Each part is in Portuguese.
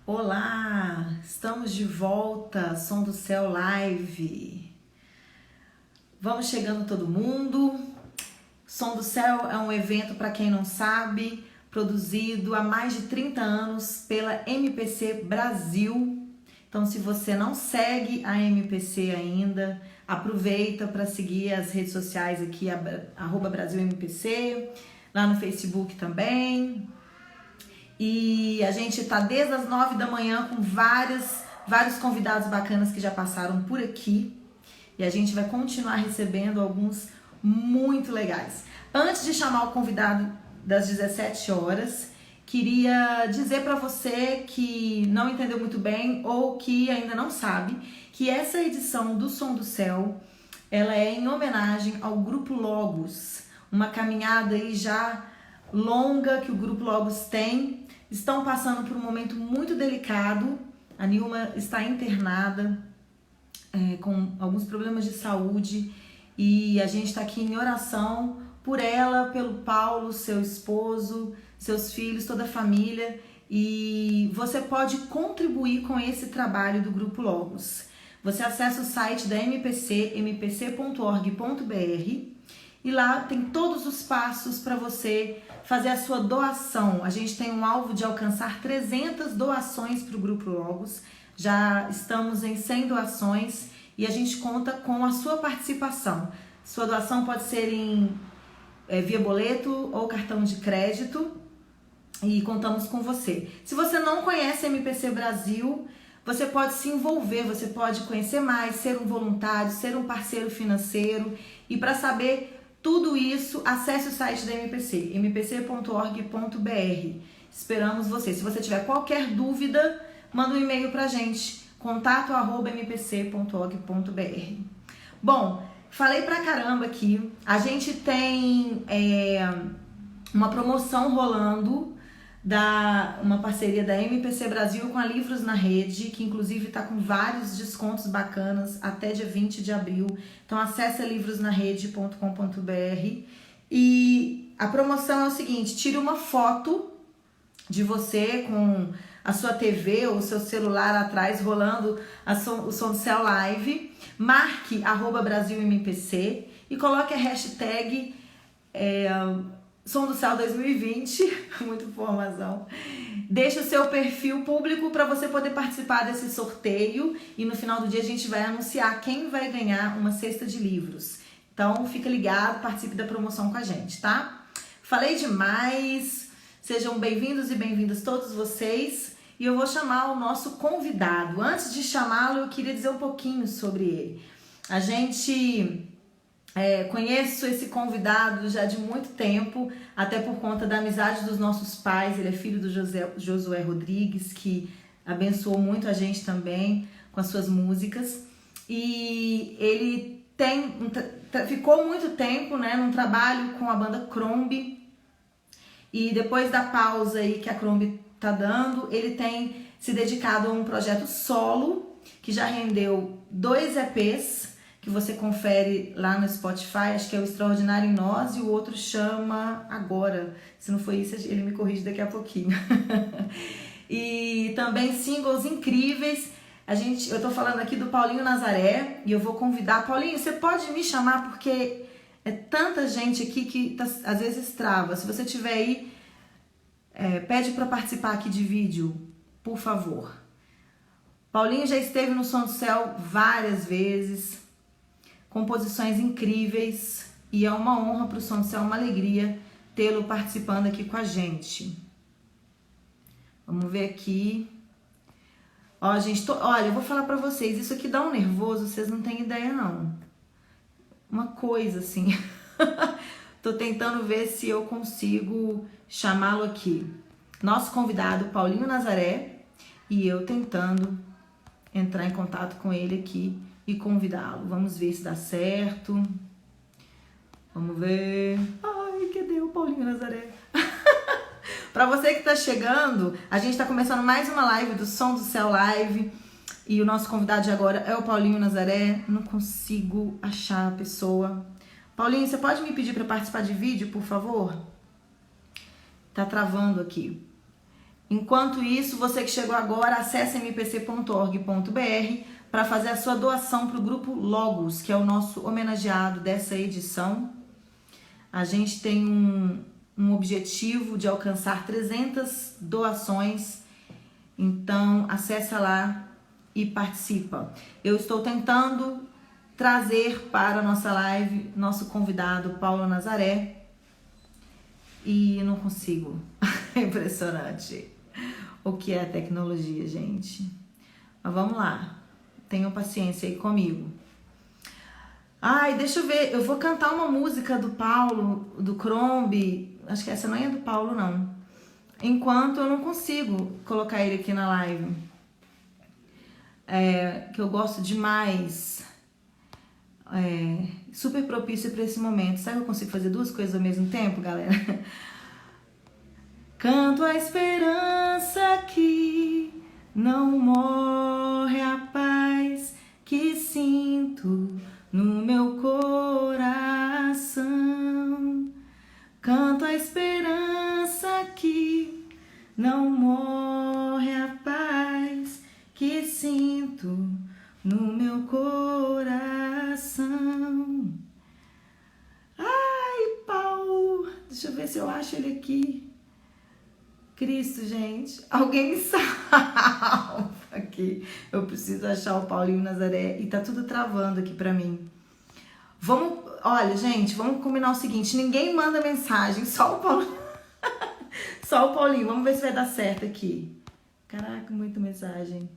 Olá, estamos de volta, Som do Céu Live. Vamos chegando todo mundo. Som do Céu é um evento, para quem não sabe, produzido há mais de 30 anos pela MPC Brasil. Então, se você não segue a MPC ainda, aproveita para seguir as redes sociais aqui, @BrasilMPC, lá no Facebook também. E a gente tá desde as 9 da manhã com vários convidados bacanas que já passaram por aqui. E a gente vai continuar recebendo alguns muito legais. Antes de chamar o convidado das 17 horas, queria dizer para você que não entendeu muito bem ou que ainda não sabe que essa edição do Som do Céu, ela é em homenagem ao Grupo Logos, uma caminhada aí já longa que o Grupo Logos tem. Estão passando por um momento muito delicado. A Nilma está internada com alguns problemas de saúde e a gente está aqui em oração por ela, pelo Paulo, seu esposo, seus filhos, toda a família. E você pode contribuir com esse trabalho do Grupo Logos. Você acessa o site da MPC, mpc.org.br, e lá tem todos os passos para você fazer a sua doação. A gente tem um alvo de alcançar 300 doações para o Grupo Logos. Já estamos em 100 doações e a gente conta com a sua participação. Sua doação pode ser via boleto ou cartão de crédito e contamos com você. Se você não conhece a MPC Brasil, você pode se envolver, você pode conhecer mais, ser um voluntário, ser um parceiro financeiro. E para saber tudo isso, acesse o site da MPC, mpc.org.br. Esperamos você. Se você tiver qualquer dúvida, manda um e-mail pra gente, contato@mpc.org.br. Bom, falei pra caramba aqui. A gente tem uma promoção rolando, uma parceria da MPC Brasil com a Livros na Rede, que inclusive está com vários descontos bacanas até dia 20 de abril. Então acesse livrosnarede.com.br e a promoção é o seguinte: tire uma foto de você com a sua TV ou o seu celular atrás rolando o Som do Céu Live, marque @BrasilMPC e coloque a hashtag Som do Céu 2020, muita informação. Deixa o seu perfil público para você poder participar desse sorteio e no final do dia a gente vai anunciar quem vai ganhar uma cesta de livros. Então fica ligado, participe da promoção com a gente, tá? Falei demais, sejam bem-vindos e bem-vindas todos vocês e eu vou chamar o nosso convidado. Antes de chamá-lo, eu queria dizer um pouquinho sobre ele. A gente... conheço esse convidado já de muito tempo, até por conta da amizade dos nossos pais. Ele é filho do Josué Rodrigues, que abençoou muito a gente também com as suas músicas. E ele ficou muito tempo, né, num trabalho com a banda Crombie. E depois da pausa aí que a Crombie tá dando, ele tem se dedicado a um projeto solo, que já rendeu 2 EPs, que você confere lá no Spotify. Acho que é o Extraordinário em Nós e o outro chama Agora. Se não foi isso, ele me corrige daqui a pouquinho. E também singles incríveis. Eu tô falando aqui do Paulinho Nazaré e eu vou convidar. Paulinho, você pode me chamar porque é tanta gente aqui que às vezes trava. Se você tiver aí, pede para participar aqui de vídeo, por favor. Paulinho já esteve no Som do Céu várias vezes, composições incríveis, e é uma honra para o Som do Céu, uma alegria tê-lo participando aqui com a gente. Vamos ver aqui. Ó, gente, olha, eu vou falar para vocês, isso aqui dá um nervoso, vocês não têm ideia não. Uma coisa assim. Tô tentando ver se eu consigo chamá-lo aqui. Nosso convidado, Paulinho Nazaré, e eu tentando entrar em contato com ele aqui e convidá-lo. Vamos ver se dá certo. Vamos ver. Ai, cadê o Paulinho Nazaré? Para você que tá chegando, a gente tá começando mais uma live do Som do Céu Live. E o nosso convidado de agora é o Paulinho Nazaré. Não consigo achar a pessoa. Paulinho, você pode me pedir para participar de vídeo, por favor? Tá travando aqui. Enquanto isso, você que chegou agora, acesse mpc.org.br para fazer a sua doação para o Grupo Logos, que é o nosso homenageado dessa edição. A gente tem um objetivo de alcançar 300 doações, então acessa lá e participa. Eu estou tentando trazer para a nossa live nosso convidado Paulo Nazaré e não consigo. É impressionante o que é a tecnologia, gente. Mas vamos lá. Tenham paciência aí comigo. Ai, deixa eu ver. Eu vou cantar uma música do Paulo, do Crombie. Acho que essa não é do Paulo, não. Enquanto eu não consigo colocar ele aqui na live. Que eu gosto demais. Super propício para esse momento. Sabe que eu consigo fazer duas coisas ao mesmo tempo, galera? Canto a esperança que não morre, a paz que sinto no meu coração. Canto a esperança que não morre, a paz que sinto no meu coração. Ai, Paulo, deixa eu ver se eu acho ele aqui. Cristo, gente, alguém me salva aqui. Eu preciso achar o Paulinho Nazaré e tá tudo travando aqui pra mim. Olha, gente, vamos combinar o seguinte, ninguém manda mensagem, só o Paulinho. Só o Paulinho, vamos ver se vai dar certo aqui. Caraca, muita mensagem.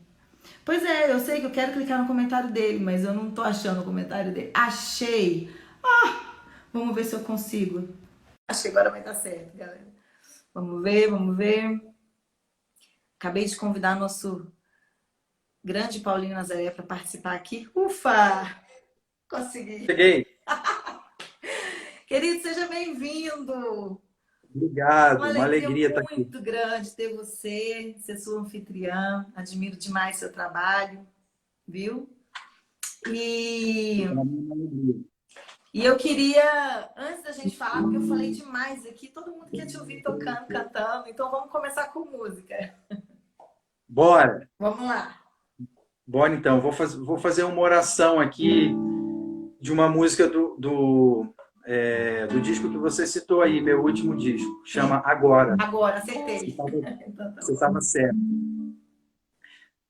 Pois é, eu sei que eu quero clicar no comentário dele, mas eu não tô achando o comentário dele. Achei! Vamos ver se eu consigo. Achei, agora vai dar certo, galera. Vamos ver, vamos ver. Acabei de convidar nosso grande Paulinho Nazaré para participar aqui. Ufa! Consegui. Cheguei. Querido, seja bem-vindo. Obrigado, uma alegria estar aqui. Muito grande ter você, ser sua anfitriã. Admiro demais seu trabalho, viu? E eu queria, antes da gente falar, porque eu falei demais aqui, todo mundo quer te ouvir tocando, cantando, então vamos começar com música. Bora! Vamos lá. Bora então, vou fazer uma oração aqui de uma música do disco que você citou aí, meu último disco, chama Agora. Agora, acertei. Você estava certo.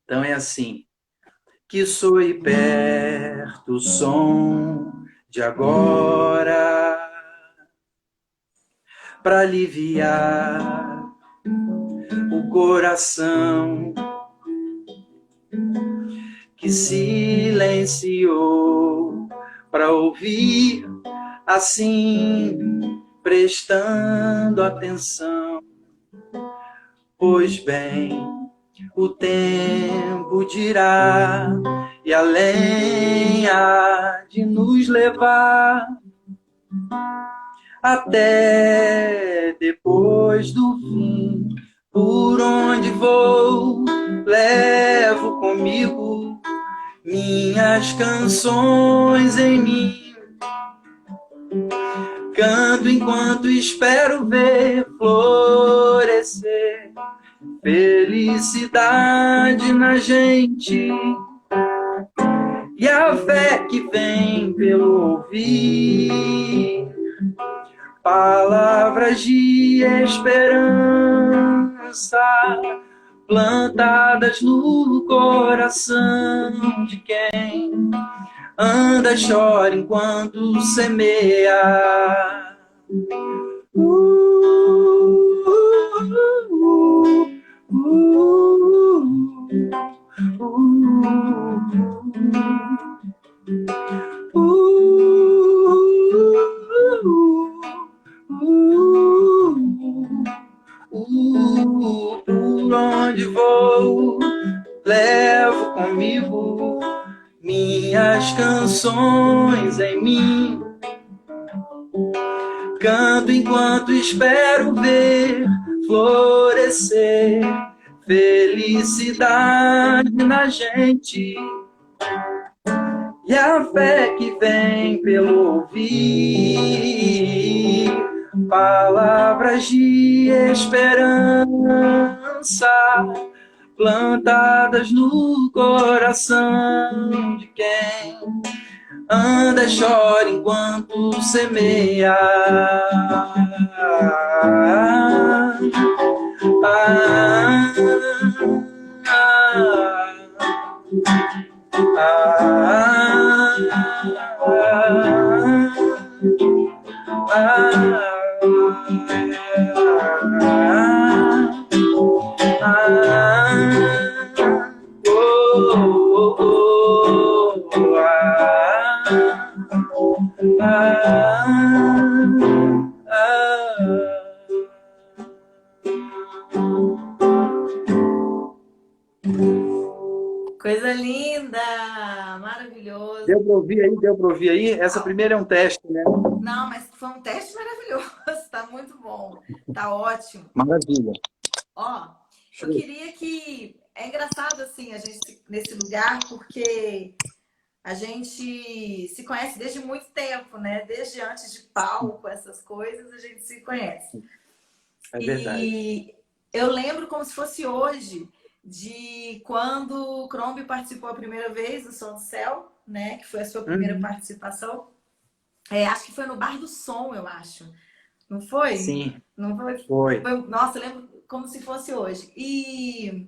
Então é assim. Que soe perto o som de agora, para aliviar o coração que silenciou para ouvir assim, prestando atenção. Pois bem, o tempo dirá e além há de nos levar até depois do fim. Por onde vou, levo comigo minhas canções em mim. Canto enquanto espero ver florescer felicidade na gente. E a fé que vem pelo ouvir palavras de esperança plantadas no coração de quem anda, chora enquanto semeia. Por onde vou, levo comigo minhas canções em mim. Canto enquanto espero ver florescer felicidade na gente. E a fé que vem pelo ouvir palavras de esperança esperança plantadas no coração de quem anda e chora enquanto semeia. Coisa linda, maravilhoso. Deu para ouvir aí? Deu para ouvir aí? Essa primeira é um teste, né? Não, mas foi um teste maravilhoso, tá muito bom, tá ótimo. Maravilha. Ó, eu queria que... É engraçado, assim, a gente nesse lugar, porque a gente se conhece desde muito tempo, né? Desde antes de palco, essas coisas, a gente se conhece. É verdade. E eu lembro como se fosse hoje, de quando o Crombie participou a primeira vez do Som do Céu, né? Que foi a sua primeira participação. Acho que foi no Bar do Som, eu acho. Não foi? Sim. Não Foi. Nossa, eu lembro como se fosse hoje. E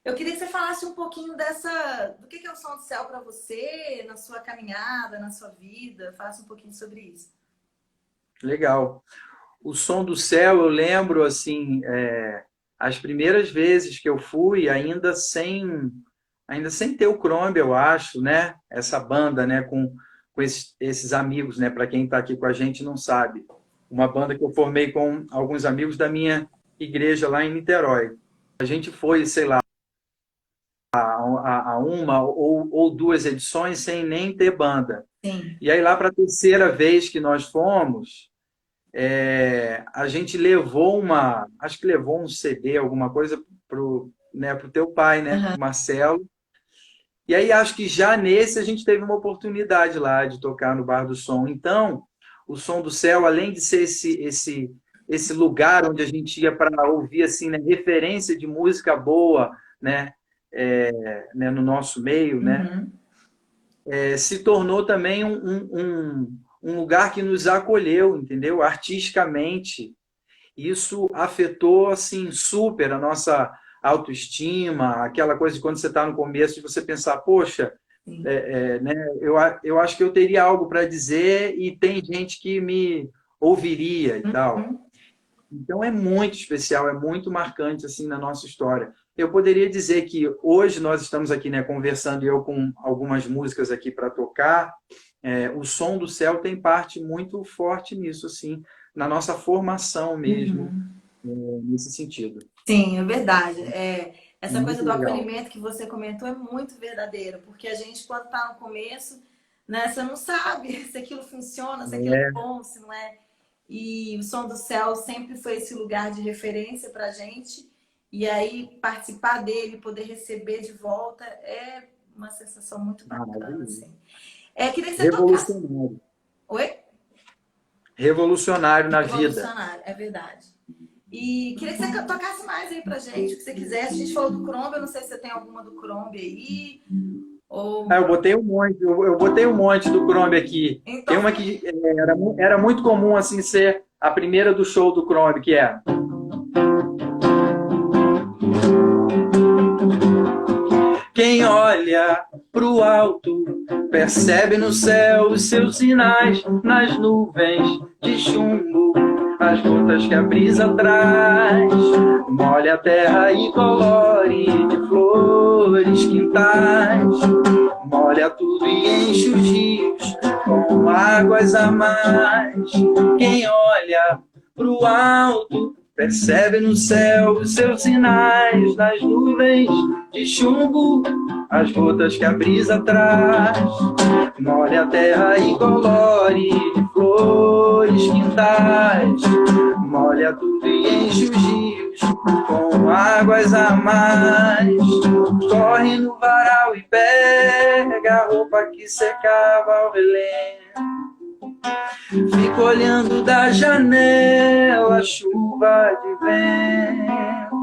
eu queria que você falasse um pouquinho do que é o Som do Céu para você, na sua caminhada, na sua vida. Falasse um pouquinho sobre isso. Legal. O Som do Céu, eu lembro, assim, as primeiras vezes que eu fui, ainda sem ter o Crombie, eu acho, né? Essa banda, né? Com esses amigos, né? Para quem está aqui com a gente não sabe. Uma banda que eu formei com alguns amigos da minha igreja lá em Niterói. A gente foi, sei lá, a uma ou duas edições sem nem ter banda. Sim. E aí lá para a terceira vez que nós fomos, a gente levou acho que levou um CD, alguma coisa pro teu pai, né, Marcelo. E aí acho que já nesse a gente teve uma oportunidade lá de tocar no Bar do Som. Então, o Som do Céu, além de ser esse lugar onde a gente ia para ouvir assim, né, referência de música boa, né, no nosso meio, né, se tornou também um lugar que nos acolheu, entendeu? Artisticamente. Isso afetou assim super a nossa autoestima, aquela coisa de quando você está no começo de você pensar, poxa, né, eu acho que eu teria algo para dizer e tem gente que me ouviria e tal. Então é muito especial, é muito marcante assim na nossa história. Eu poderia dizer que hoje nós estamos aqui, né, conversando e eu com algumas músicas aqui para tocar. O Som do Céu tem parte muito forte nisso, assim, na nossa formação mesmo, nesse sentido. Sim, é verdade. Essa Muito coisa do legal. acolhimento que você comentou é muito verdadeira, porque a gente, quando está no começo, né, você não sabe se aquilo funciona, se aquilo é bom, se não é. E o Som do Céu sempre foi esse lugar de referência para a gente. E aí, participar dele, poder receber de volta, é uma sensação muito bacana. Assim. Queria que você tocasse. Revolucionário. Oi? Revolucionário na vida. Revolucionário, é verdade. E queria que você tocasse mais aí pra gente, o que você quisesse. A gente falou do Crombie, eu não sei se você tem alguma do Crombie aí. Ou... Eu botei um monte do Crombie aqui. Então, tem uma que era muito comum assim ser a primeira do show do Crombie, que é... Quem olha pro alto percebe no céu os seus sinais, nas nuvens de chumbo, as gotas que a brisa traz. Molha a terra e colore de flores quintais. Molha tudo e enche os rios com águas a mais. Quem olha pro alto percebe no céu os seus sinais, nas nuvens de chumbo, as gotas que a brisa traz. Molha a terra e colore de flores quintais. Molha tudo e enche os rios com águas a mais. Corre no varal e pega a roupa que secava ao relento. Fico olhando da janela, chuva de vento.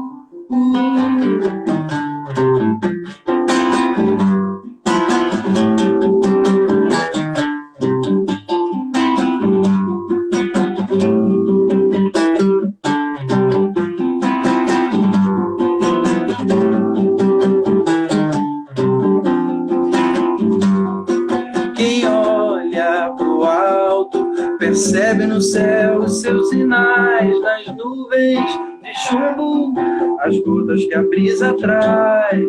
Quem olha pro alto percebe no céu os seus sinais, nas nuvens de chumbo, as gotas que a brisa traz.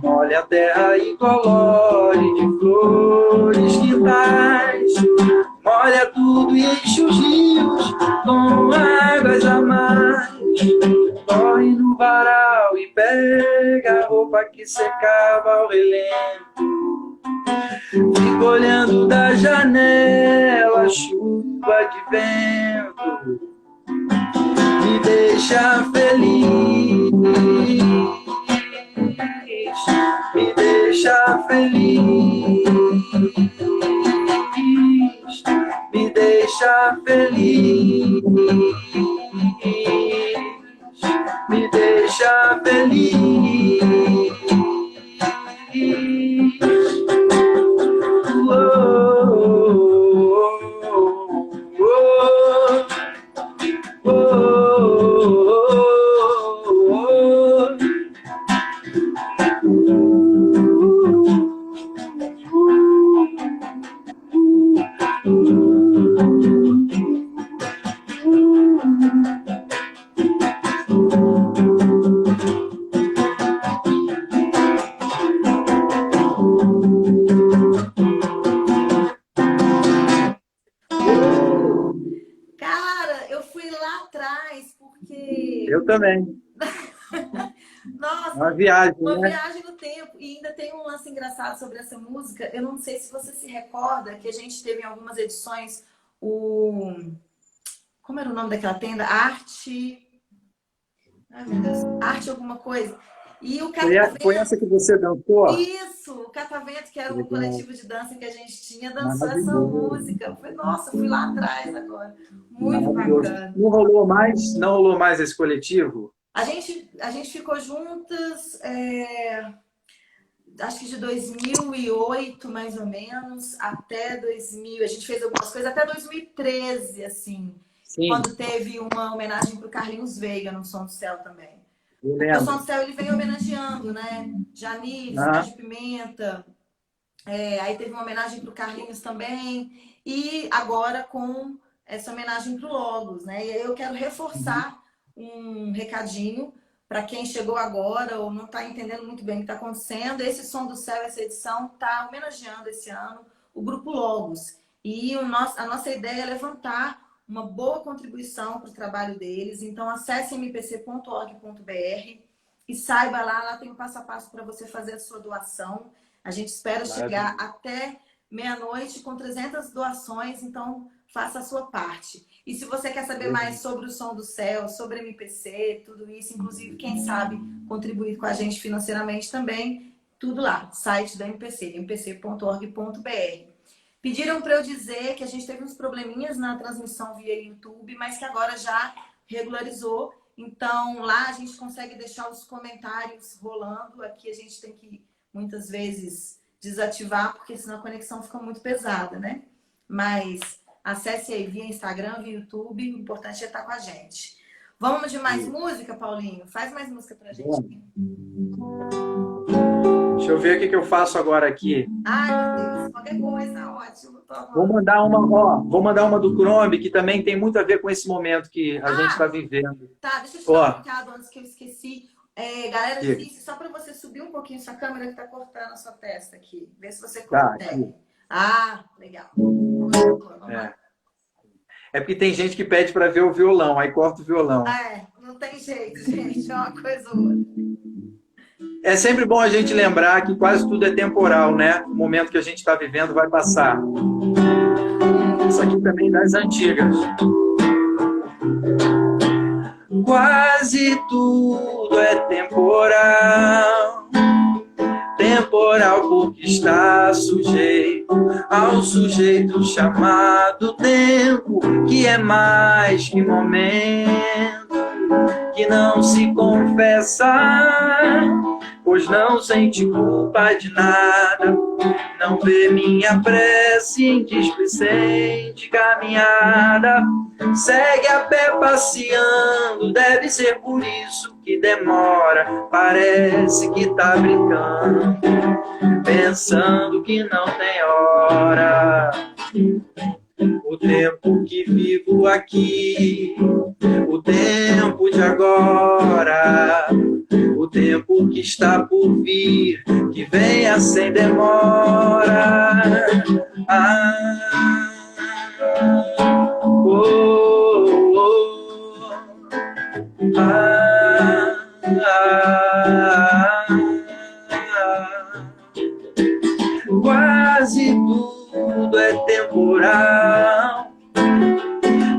Molha a terra e colore de flores quintais. Molha tudo e enche os rios com águas a mais. Corre no varal e pega a roupa que secava ao relento. Fico olhando da janela, chuva de vento, me deixa feliz, me deixa feliz, me deixa feliz, me deixa feliz. Eu também. Nossa, uma viagem, uma né? viagem no tempo. E ainda tem um lance engraçado sobre essa música. Eu não sei se você se recorda que a gente teve em algumas edições o... Como era o nome daquela tenda? Arte... Ai, meu Deus. Arte alguma coisa. E o Catavento... Foi essa que você dançou? Isso! O Catavento, que era um coletivo de dança que a gente tinha, dançou essa música. Eu falei, nossa, fui lá atrás agora. Muito bacana. Não rolou mais? Não rolou mais esse coletivo? A gente ficou juntas, acho que de 2008, mais ou menos, até 2000. A gente fez algumas coisas até 2013, assim. Sim. Quando teve uma homenagem para o Carlinhos Veiga no Som do Céu também. O Som do Céu ele vem homenageando, né? Janice, de Pimenta. Aí teve uma homenagem para o Carlinhos também. E agora com essa homenagem para o Logos, né? E aí eu quero reforçar um recadinho para quem chegou agora ou não está entendendo muito bem o que está acontecendo. Esse Som do Céu, essa edição, está homenageando esse ano o Grupo Logos. E a nossa ideia é levantar uma boa contribuição para o trabalho deles. Então, acesse mpc.org.br e saiba lá tem um passo a passo para você fazer a sua doação. A gente espera chegar até meia-noite com 300 doações, então faça a sua parte. E se você quer saber mais sobre o Som do Céu, sobre MPC, tudo isso, inclusive, quem sabe, contribuir com a gente financeiramente também, tudo lá, site da MPC, mpc.org.br. Pediram para eu dizer que a gente teve uns probleminhas na transmissão via YouTube, mas que agora já regularizou. Então, lá a gente consegue deixar os comentários rolando. Aqui a gente tem que, muitas vezes, desativar, porque senão a conexão fica muito pesada, né? Mas acesse aí via Instagram, via YouTube. O importante é estar com a gente. Vamos de mais música, Paulinho? Faz mais música pra gente. Deixa eu ver o que eu faço agora aqui. Ai, meu Deus, qualquer coisa, ótimo. Vou mandar uma do Chrome, que também tem muito a ver com esse momento que a gente está vivendo. Tá, deixa eu te dar um recado antes que eu esqueci. Galera, só para você subir um pouquinho sua câmera que tá cortando a sua testa aqui. Vê se você consegue. Legal. Vamos lá. É porque tem gente que pede para ver o violão, aí corta o violão. Não tem jeito, gente. É uma coisa ou outra. É sempre bom a gente lembrar que quase tudo é temporal, né? O momento que a gente está vivendo vai passar. Isso aqui também das antigas. Quase tudo é temporal. Temporal porque está sujeito ao sujeito chamado tempo, que é mais que momento, que não se confessa, pois não sente culpa de nada, não vê minha prece em displicente caminhada, segue a pé passeando, deve ser por isso que demora, parece que tá brincando, pensando que não tem hora. O tempo que vivo aqui, o tempo de agora, o tempo que está por vir, que venha sem demora. Ah, oh, oh, ah, ah, ah. Quase tudo é temporal,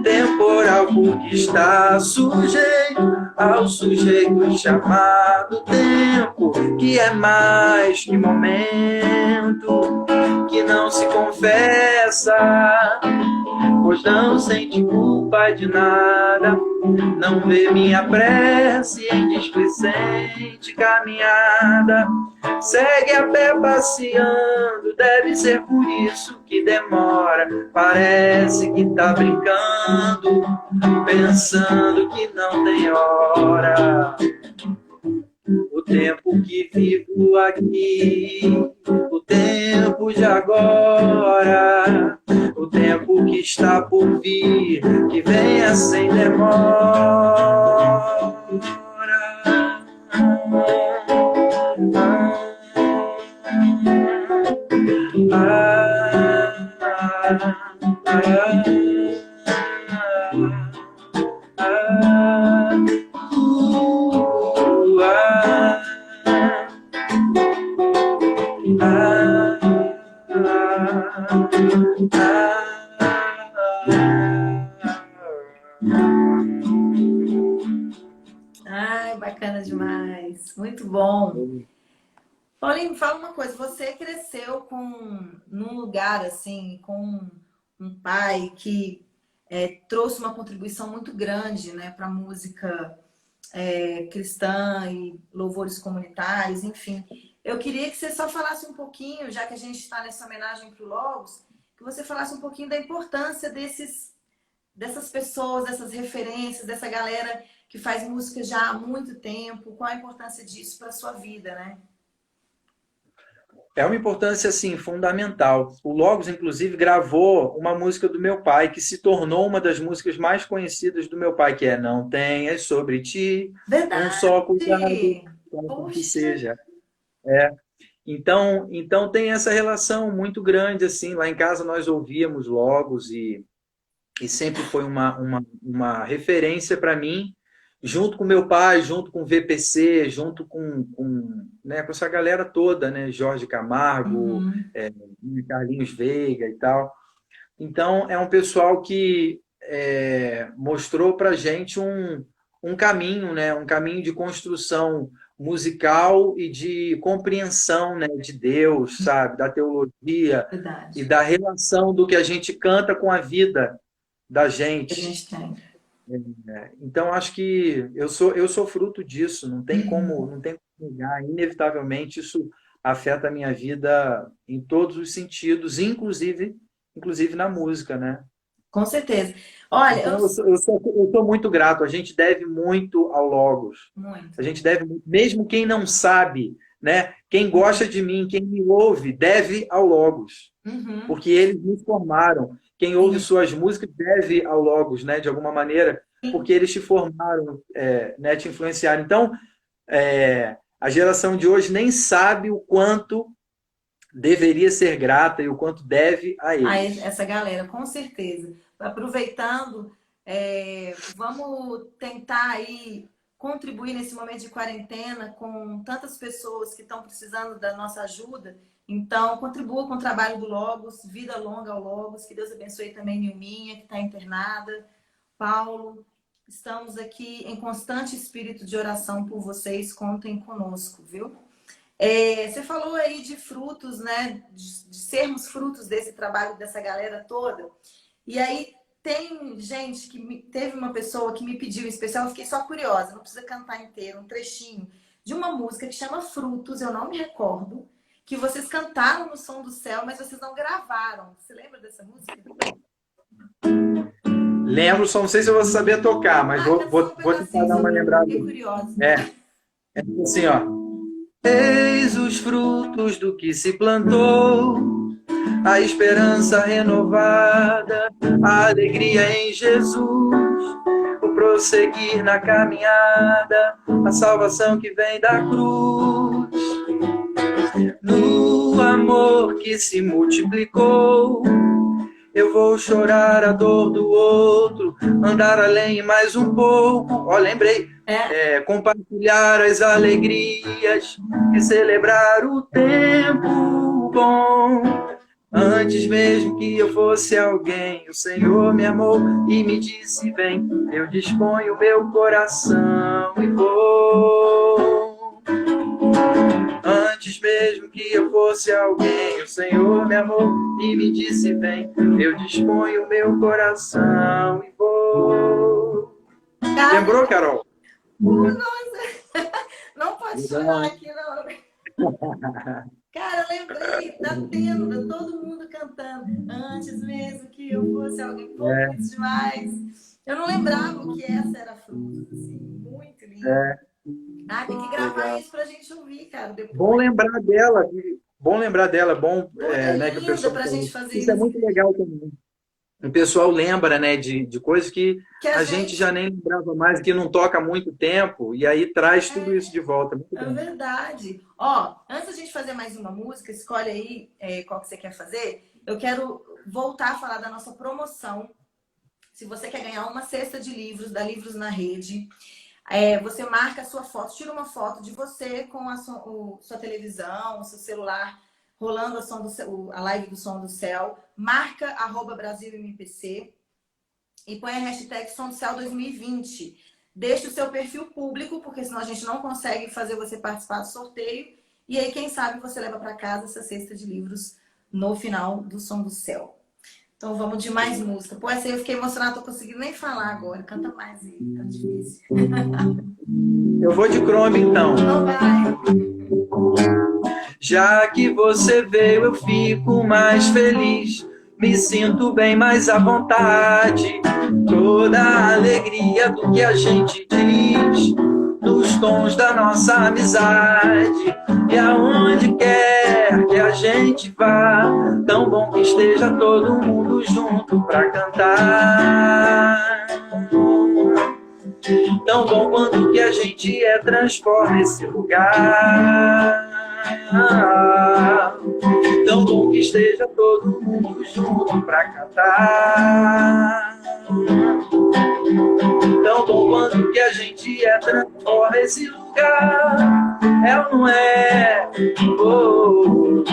temporal porque está sujeito ao sujeito chamado tempo, que é mais que momento, que não se confessa, pois não sente culpa de nada, não vê minha prece em displicente caminhada, segue a pé passeando, deve ser por isso que demora, parece que tá brincando, pensando que não tem hora. O tempo que vivo aqui, o tempo de agora, o tempo que está por vir, que venha sem demora. Ai, bacana demais. Muito bom. Paulinho, me fala uma coisa. Você cresceu num lugar assim, com um pai que trouxe uma contribuição muito grande, né, para a música cristã e louvores comunitários, enfim. Eu queria que você só falasse um pouquinho, já que a gente está nessa homenagem para o Logos, que você falasse um pouquinho da importância dessas pessoas, dessas referências, dessa galera que faz música já há muito tempo. Qual a importância disso para a sua vida, né? É uma importância, assim, fundamental. O Logos, inclusive, gravou uma música do meu pai, que se tornou uma das músicas mais conhecidas do meu pai, que é Não Tenhas Sobre Ti um Só Cuidado, como que Poxa! seja. Então tem essa relação muito grande, assim. Lá em casa nós ouvíamos Logos e sempre foi uma referência para mim, junto com meu pai, junto com o VPC, junto né, com essa galera toda, né? Jorge Camargo, Uhum. Carlinhos Veiga e tal. Então, é um pessoal que mostrou para gente um caminho, né? Um caminho de construção musical e de compreensão, né? De Deus, sabe? Da teologia e Verdade. da relação do que a gente canta com a vida da A gente. gente tem. Então, acho que eu sou fruto disso, não tem como, Uhum. não tem como negar. Inevitavelmente, isso afeta a minha vida em todos os sentidos, inclusive na música, né? Com certeza. Olha, eu Então, não eu sou muito grato. A gente deve muito ao Logos. muito. A gente deve, mesmo quem não sabe, né? Quem gosta de mim, quem me ouve, deve ao Logos, Uhum. porque eles nos formaram. Quem ouve Sim, suas músicas deve ao Logos, né? De alguma maneira, sim. porque eles te formaram, né? Te influenciaram. Então, a geração de hoje nem sabe o quanto deveria ser grata e o quanto deve a A eles. essa galera, com certeza. Aproveitando, vamos tentar aí contribuir nesse momento de quarentena com tantas pessoas que estão precisando da nossa ajuda. Então, contribua com o trabalho do Logos, vida longa ao Logos, que Deus abençoe também Nilminha, que está internada, Paulo. Estamos aqui em constante espírito de oração por vocês, contem conosco, viu? Você falou aí de frutos, né? De sermos frutos desse trabalho dessa galera toda. E aí tem gente teve uma pessoa que me pediu em especial, eu fiquei só curiosa, não precisa cantar inteiro, um trechinho de uma música que chama Frutos, eu não me recordo, que vocês cantaram no Som do Céu, mas vocês não gravaram. Você lembra dessa música? Lembro, só não sei se eu vou saber tocar, mas vou tentar dar uma lembrada. Fiquei curiosa. É assim, ó. Eis os frutos do que se plantou, a esperança renovada, a alegria em Jesus, o prosseguir na caminhada, a salvação que vem da cruz. No amor que se multiplicou, eu vou chorar a dor do outro, andar além mais um pouco. Ó, lembrei. Compartilhar as alegrias e celebrar o tempo bom. Antes mesmo que eu fosse alguém, o Senhor me amou e me disse: vem, eu disponho meu coração e vou. Antes mesmo que eu fosse alguém, o Senhor me amou e me disse: vem, eu disponho meu coração e vou. Lembrou, Carol? Nossa! Não pode chorar aqui, não. Cara, eu lembrei da tenda, todo mundo cantando. Antes mesmo que eu fosse alguém, pô, muito demais. Eu não lembrava que essa era Frutos, assim, muito lindo. Tem que gravar isso pra gente ouvir, cara. Depois. Bom lembrar dela, bom né, que o pessoal pra gente fazer isso é muito legal também. O pessoal lembra, né, de coisas que a gente já nem lembrava mais, que não toca há muito tempo, e aí traz tudo isso de volta. Muito bom. Verdade. Ó, antes da gente fazer mais uma música, escolhe aí qual que você quer fazer. Eu quero voltar a falar da nossa promoção. Se você quer ganhar uma cesta de livros, da Livros na Rede, você marca a sua foto, tira uma foto de você com a sua televisão, o seu celular, rolando a live do Som do Céu, marca @BrasilMPC e põe a hashtag Som do Céu 2020. Deixa o seu perfil público, porque senão a gente não consegue fazer você participar do sorteio. E aí, quem sabe, você leva para casa essa cesta de livros no final do Som do Céu. Então vamos de mais música. Pô, essa aí eu fiquei emocionada, não tô conseguindo nem falar agora. Canta mais aí, tá difícil. Eu vou de Chrome, então. Não vai. Já que você veio, eu fico mais feliz. Me sinto bem mais à vontade. Toda a alegria do que a gente diz, nos tons da nossa amizade. E aonde quer que a gente vá, tão bom que esteja todo mundo junto pra cantar. Tão bom quando que a gente transforma esse lugar. Tão bom que esteja todo mundo junto pra cantar. Tão bom quando que a gente transforma esse lugar. É ou não é? Oh,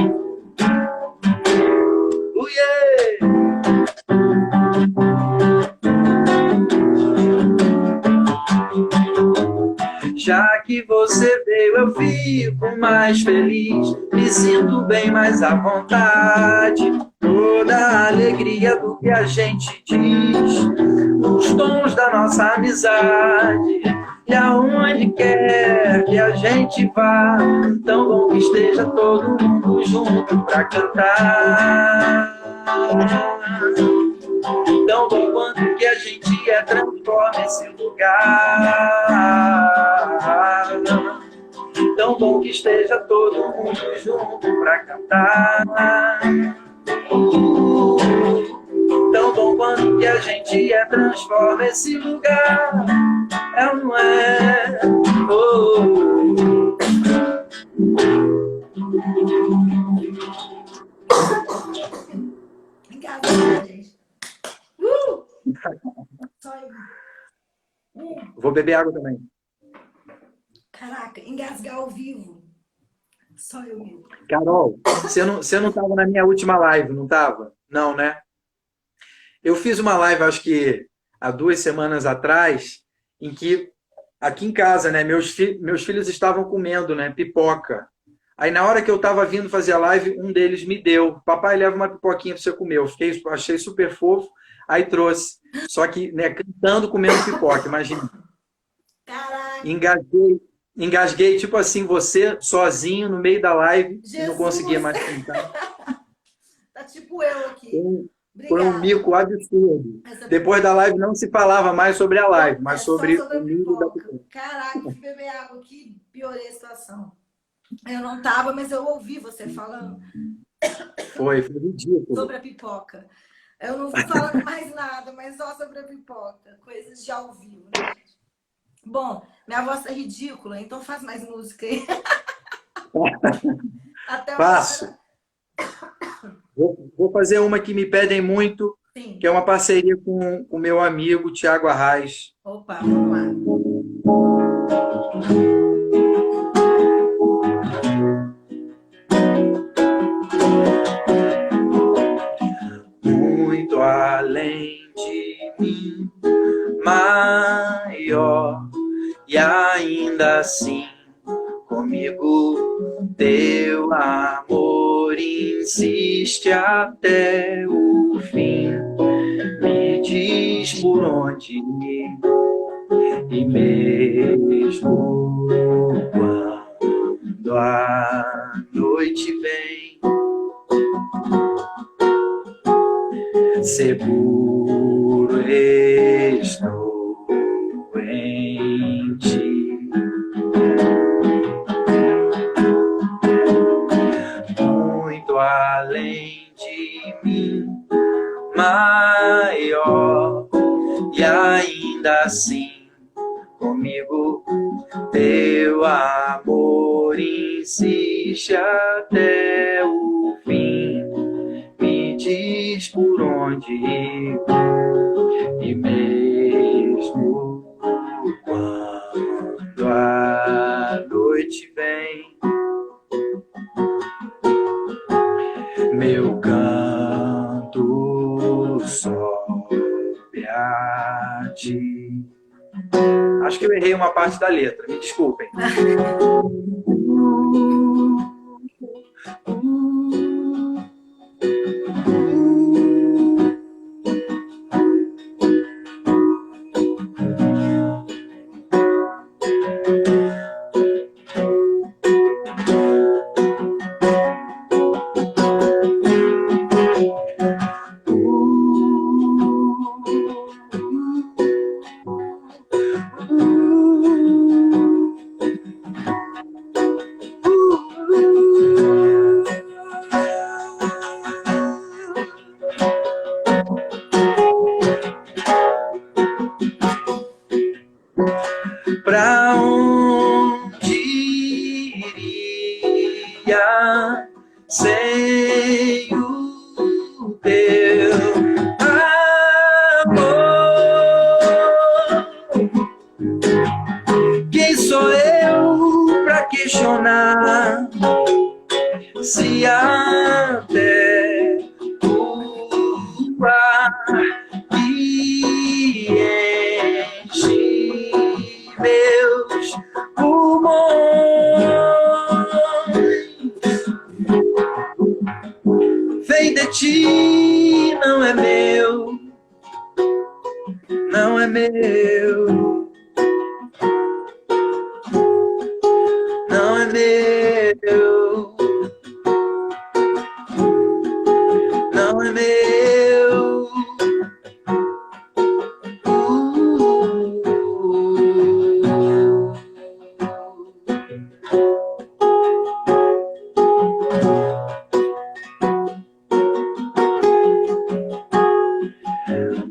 yeah. Já que você veio, eu fico mais feliz. Me sinto bem mais à vontade. Toda a alegria do que a gente diz, nos tons da nossa amizade. E aonde quer que a gente vá, tão bom que esteja todo mundo junto pra cantar. Tão bom quanto que a gente transforma esse lugar. Tão bom que esteja todo mundo junto pra cantar. Tão bom quanto que a gente transforma esse lugar. É ou não é? Oh. Obrigada, gente. Só eu. Vou beber água também. Caraca, engasgar ao vivo. Só eu mesmo. Carol, você não estava na minha última live, não estava? Não, né? Eu fiz uma live, acho que há 2 semanas atrás, em que, aqui em casa, né, meus filhos estavam comendo, né, pipoca. Aí, na hora que eu estava vindo fazer a live, um deles me deu. Papai, leva uma pipoquinha para você comer. Achei super fofo. Aí trouxe. Só que, né, cantando, comendo pipoca, imagina. Caraca, Engasguei, tipo assim, você sozinho no meio da live e não conseguia Jesus! mais cantar. Tá tipo eu aqui. Foi um Obrigada. mico absurdo. Essa Depois da pipoca. live não se falava mais sobre a live, mas É só sobre sobre o a milho da pipoca. pipoca. Caraca, fui beber água aqui, piorei a situação. Eu não tava, mas eu ouvi você falando Foi ridículo. sobre a pipoca. Eu não fui falando mais nada, mas só sobre a pipoca. Coisas de ao vivo, né, gente? Bom, minha voz é ridícula, então faz mais música aí. Até uma Faço. hora. Vou fazer uma que me pedem muito, que Sim. é uma parceria com o meu amigo Tiago Arraes. Opa, vamos lá. Muito além de mim, maior, e ainda assim comigo teu amor insiste até o fim. Me diz por onde ir, e mesmo quando a noite vem, seguro estou em ti. Muito além de mim, maior, e ainda assim comigo teu amor insiste até o fim. Me diz por onde ir, e mesmo quando a noite vem, meu canto sobe a ti. Acho que eu errei uma parte da letra, me desculpem. Pra onde iria sem o teu amor? Quem sou eu pra questionar se até o ar que enche meus pulmões vem de ti, não é meu, não é meu, não é meu, não é meu.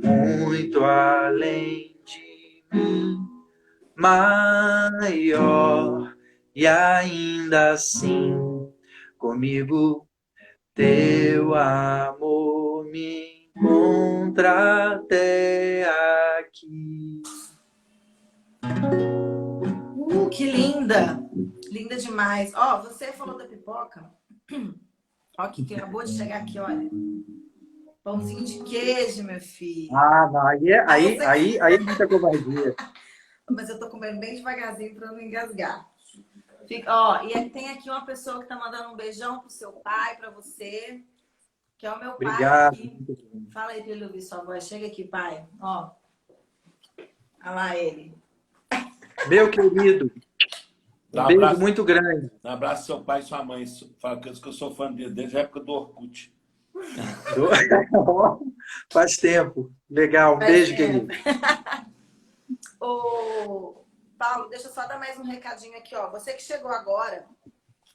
Muito além de mim, maior, e ainda assim comigo teu amor me encontra até aqui. Que linda! Linda demais. Ó, você falou da pipoca. Ó, que acabou de chegar aqui, olha. Pãozinho de queijo, meu filho. Ah, não, Aí aí é muita covardia. Mas eu tô comendo bem devagarzinho pra não engasgar. Ó, e tem aqui uma pessoa que tá mandando um beijão pro seu pai, pra você. que é o meu pai Obrigado. aqui. Fala aí pra ele ouvir sua voz. Chega aqui, pai. Ó. Olha lá ele. Meu querido, Dá um um beijo abraço, muito grande. um abraço ao seu pai e sua mãe. Fala que eu sou fã desde a época do Orkut. Faz tempo. Legal, um Faz beijo, tempo. querido. Ô, Paulo, deixa eu só dar mais um recadinho aqui, ó. Você que chegou agora,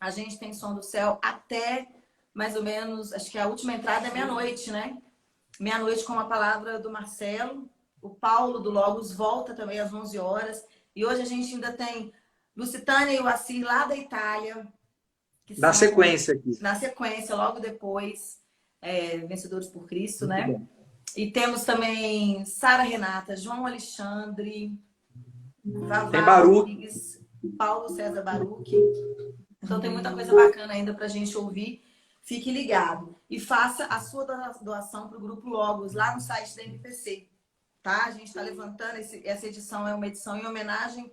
a gente tem Som do Céu até mais ou menos, acho que a última entrada é meia-noite, né? Meia-noite com a palavra do Marcelo. O Paulo do Logos volta também às 11 horas. E hoje a gente ainda tem Lucitânia e o Assis lá da Itália. Que Na são, sequência aqui. na sequência, logo depois, Vencedores por Cristo, Muito né? bom. E temos também Sara Renata, João Alexandre, Vavá Tem Baruch. Rodrigues, Paulo César Baruch. Então tem muita coisa bacana ainda pra gente ouvir. Fique ligado. E faça a sua doação para o Grupo Logos lá no site da MPC. Tá? A gente está levantando, essa edição é uma edição em homenagem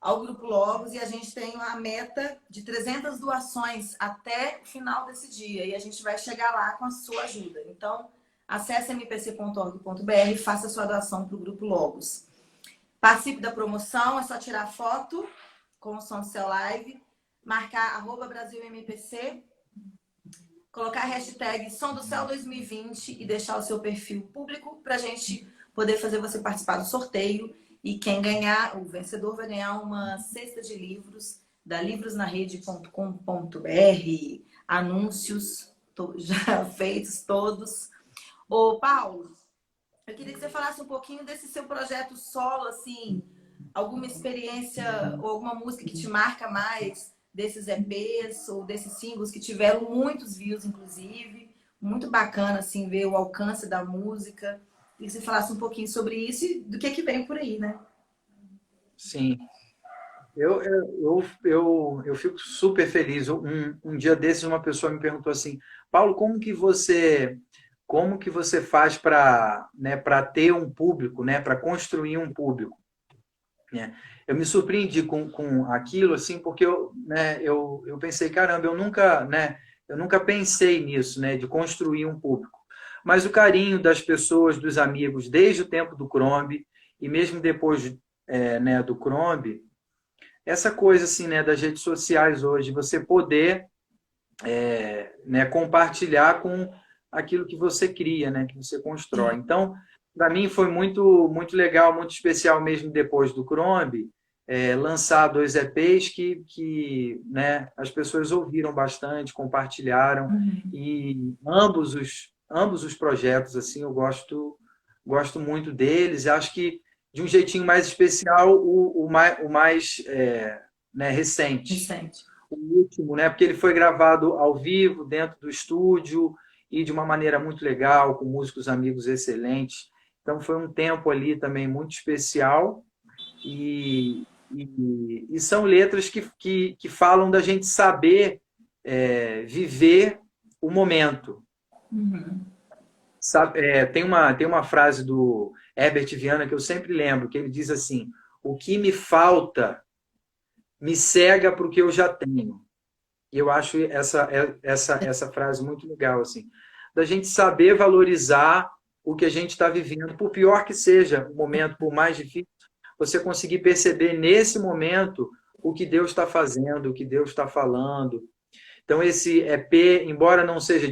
ao Grupo Logos e a gente tem uma meta de 300 doações até o final desse dia. E a gente vai chegar lá com a sua ajuda. Então, acesse mpc.org.br e faça a sua doação para o Grupo Logos. Participe da promoção, é só tirar foto com o Som do Céu Live, marcar @BrasilMPC, colocar a hashtag Som do Céu 2020 e deixar o seu perfil público para a gente poder fazer você participar do sorteio. E quem ganhar, o vencedor vai ganhar uma cesta de livros da livrosnarede.com.br, anúncios já feitos todos. Ô, Paulo, eu queria que você falasse um pouquinho desse seu projeto solo, assim, alguma experiência ou alguma música que te marca mais desses EPs ou desses singles que tiveram muitos views, inclusive. Muito bacana, assim, ver o alcance da música. E que você falasse um pouquinho sobre isso e do que vem por aí, né? Sim. Eu fico super feliz. Um dia desses, uma pessoa me perguntou assim, Paulo, como que você faz para, né, para ter um público, né, para construir um público? Né? Eu me surpreendi com aquilo, assim, porque eu pensei, caramba, eu nunca pensei nisso, né, de construir um público. Mas o carinho das pessoas, dos amigos, desde o tempo do Crombie, e mesmo depois né, do Crombie, essa coisa assim, né, das redes sociais hoje, você poder né, compartilhar com aquilo que você cria, né, que você constrói. Então, para mim foi muito legal, muito especial mesmo depois do Crombie, lançar 2 EPs que né, as pessoas ouviram bastante, compartilharam, e ambos os projetos assim eu gosto muito deles. Acho que de um jeitinho mais especial o mais né, recente. O último, né? Porque ele foi gravado ao vivo, dentro do estúdio, e de uma maneira muito legal, com músicos amigos excelentes. Então foi um tempo ali também muito especial. E são letras que falam da gente saber viver o momento. Tem uma frase do Herbert Viana que eu sempre lembro, que ele diz assim, o que me falta me cega para o que eu já tenho. E eu acho essa frase muito legal, assim, da gente saber valorizar o que a gente está vivendo, por pior que seja o momento, por mais difícil, você conseguir perceber nesse momento o que Deus está fazendo, o que Deus está falando. Então, esse EP, embora não seja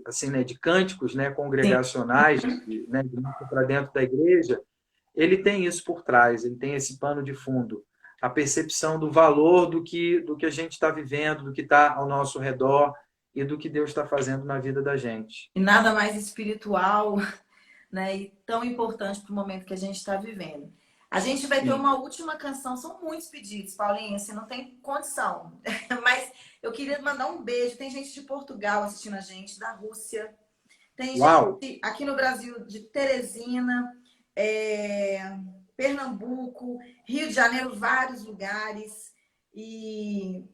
assim, né, de cânticos, né, congregacionais, né, de para dentro da igreja, ele tem isso por trás, ele tem esse pano de fundo. A percepção do valor do que a gente está vivendo, do que está ao nosso redor e do que Deus está fazendo na vida da gente. E nada mais espiritual, né, e tão importante para o momento que a gente está vivendo. A gente vai ter uma última canção, são muitos pedidos, Paulinha, você não tem condição. Mas eu queria mandar um beijo. Tem gente de Portugal assistindo a gente, da Rússia. Tem gente aqui no Brasil, de Teresina, Pernambuco, Rio de Janeiro, vários lugares. E,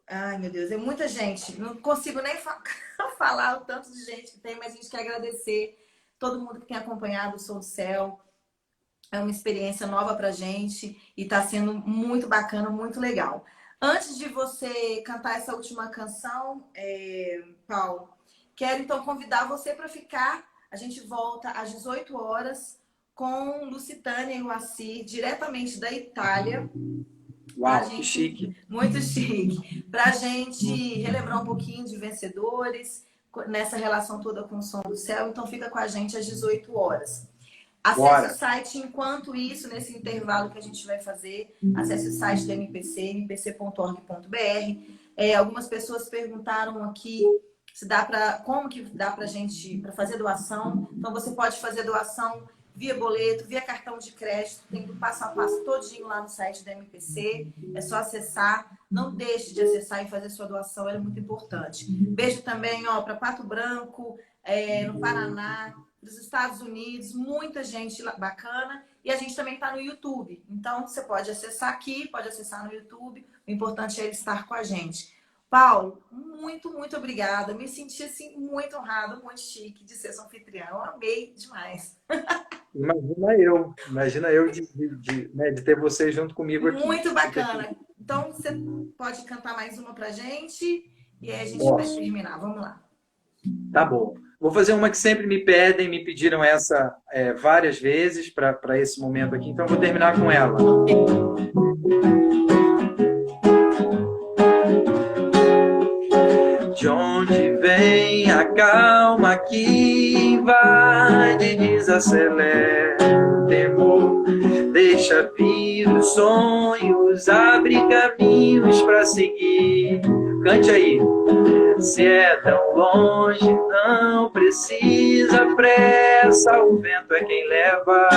ai meu Deus, é muita gente. Não consigo nem falar o tanto de gente que tem, mas a gente quer agradecer todo mundo que tem acompanhado o Som do Céu. É uma experiência nova pra gente e tá sendo muito bacana, muito legal. Antes de você cantar essa última canção, Paulo, Quero, então, convidar você para ficar. A gente volta às 18 horas com Lucitânia e o Assir, diretamente da Itália. Uau, que chique. Muito chique. Para a gente relembrar um pouquinho de vencedores, nessa relação toda com o Som do Céu. Então, fica com a gente às 18 horas. Acesse o site enquanto isso, nesse intervalo que a gente vai fazer. Acesse o site do MPC, mpc.org.br. Algumas pessoas perguntaram aqui se dá como que dá para gente para fazer doação. Então, você pode fazer doação via boleto, via cartão de crédito. Tem o passo a passo todinho lá no site da MPC. É só acessar. Não deixe de acessar e fazer sua doação, ela é muito importante. Beijo também para Pato Branco, no Paraná, dos Estados Unidos, muita gente bacana. E a gente também está no YouTube. Então, você pode acessar aqui, pode acessar no YouTube. O importante é ele estar com a gente. Paulo, muito, muito obrigada. Me senti assim, muito honrada, muito chique de ser sua anfitriã. Eu amei demais. Imagina eu de ter você junto comigo aqui. Muito bacana. Então, você pode cantar mais uma pra gente e aí a gente vai terminar. Vamos lá. Tá bom. Vou fazer uma que sempre me pedem, me pediram essa várias vezes para esse momento aqui, então vou terminar com ela. De onde vem a calma que invade e desacelera o temor, deixa vir os sonhos, abre caminhos para seguir. Cante aí. Se é tão longe, não precisa pressa, o vento é quem leva.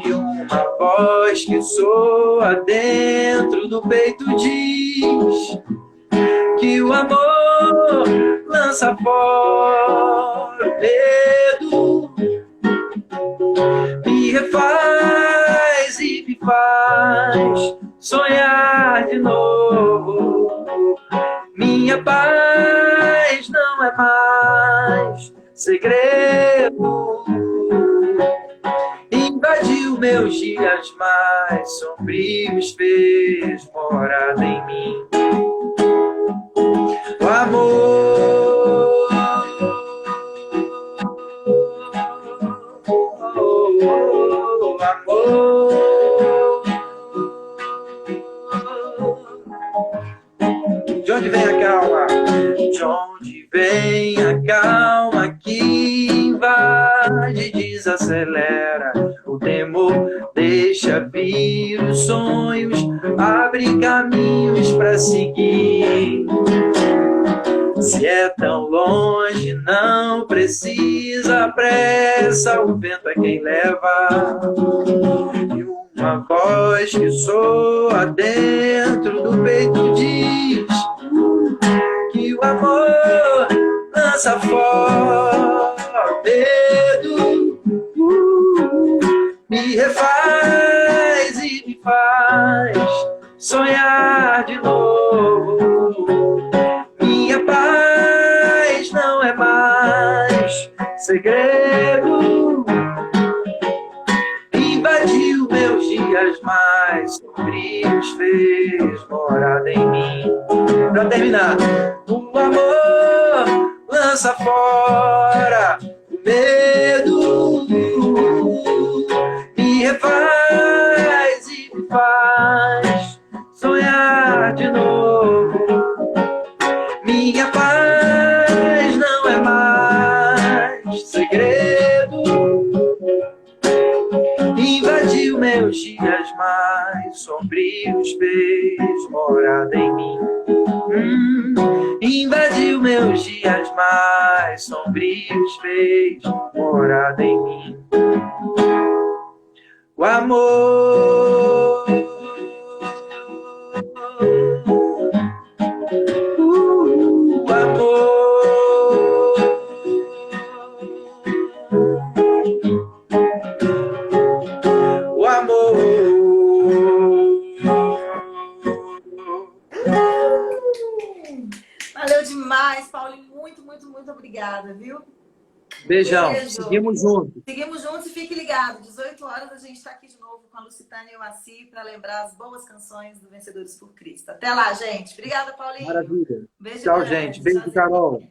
E uma voz que soa dentro do peito diz que o amor lança fora o medo, me refaz e me faz sonhar de novo. Minha paz não é mais segredo, invadiu meus dias mais sombrios, fez morada em mim. O amor, o amor. De onde vem a calma? De onde vem a calma que invade e desacelera o temor, deixa vir os sonhos, abre caminhos para seguir. Se é tão longe, não precisa pressa, o vento é quem leva. E uma voz que soa dentro do peito diz que o amor lança fora o medo, me refaz e me faz sonhar de novo. Minha paz não é mais segredo, invadiu meus dias mais sombrios, fez morada em mim. Pra terminar, o amor lança fora o medo, me refaz e me faz sonhar de novo. Minha paz não é mais segredo, invadiu meus dias mais sombrios, fez morada em mim. Invadiu meus dias mais sombrios, fez morada em mim. O amor, o amor. O amor. Valeu demais, Paulo. Muito, muito, muito obrigada, viu? Beijão. Beijo. Seguimos juntos. Seguimos juntos e fique ligado. 18 horas a gente está aqui de novo com a Lucitânia e o Assir para lembrar as boas canções do Vencedores por Cristo. Até lá, gente. Obrigada, Paulinho. Maravilha. Beijo Tchau, grande. gente. Beijo, Tchauzinho. Carol.